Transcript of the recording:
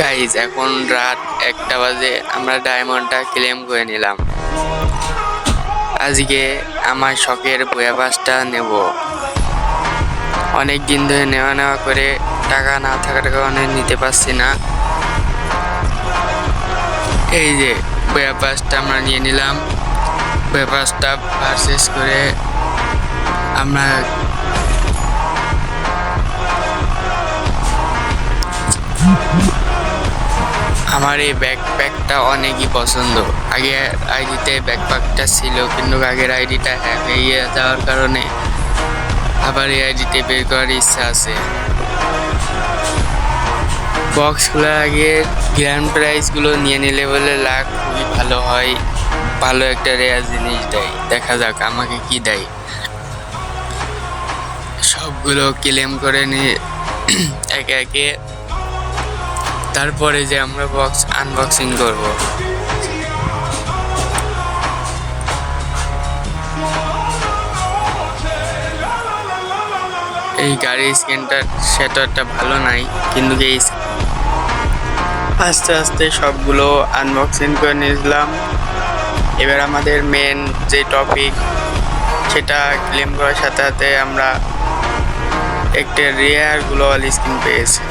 Guys এখন রাত 1টা বাজে, আমরা ডায়মন্ডটা ক্লেম করে নিলাম। আজকে আমার শখের বয়া পাসটা নেব। অনেক দিন ধরে নেওয়া করে টাকা না থাকার কারণে নিতে পারছি না। এই যে বয়া পাসটা আমরা নিয়ে নিলাম। বয়া পাসটা পারচেস করে আমরা আমার এই ব্যাকপ্যাকটা অনেকই পছন্দ। আগে আইডিতে ব্যাকপ্যাকটা ছিল, কিন্তু আগের আইডিটা হ্যাক হয়ে যাওয়ার কারণে আবার এই আইডিতে বের করার ইচ্ছা আছে। বক্স খোলার আগে গ্র্যান্ড প্রাইজগুলো নিয়ে নিলে বলে লাখ খুবই ভালো হয়, ভালো একটা রেয়ার জিনিস দেয়। দেখা যাক আমাকে কি দেয়। সবগুলো ক্লেম করে নিয়ে একে একে তারপরে যে আমরা বক্স আনবক্সিং করব। এই গাড়ির স্ক্রিনটার সেটারটা ভালো নাই, কিন্তু এই আস্তে আস্তে সবগুলো আনবক্সিং করে নিলাম। এবার আমাদের মেন যে টপিক, সেটা ক্লেম করার সাথে সাথে আমরা একটা রেয়ার গ্লোবাল স্ক্রিন পেয়েছি।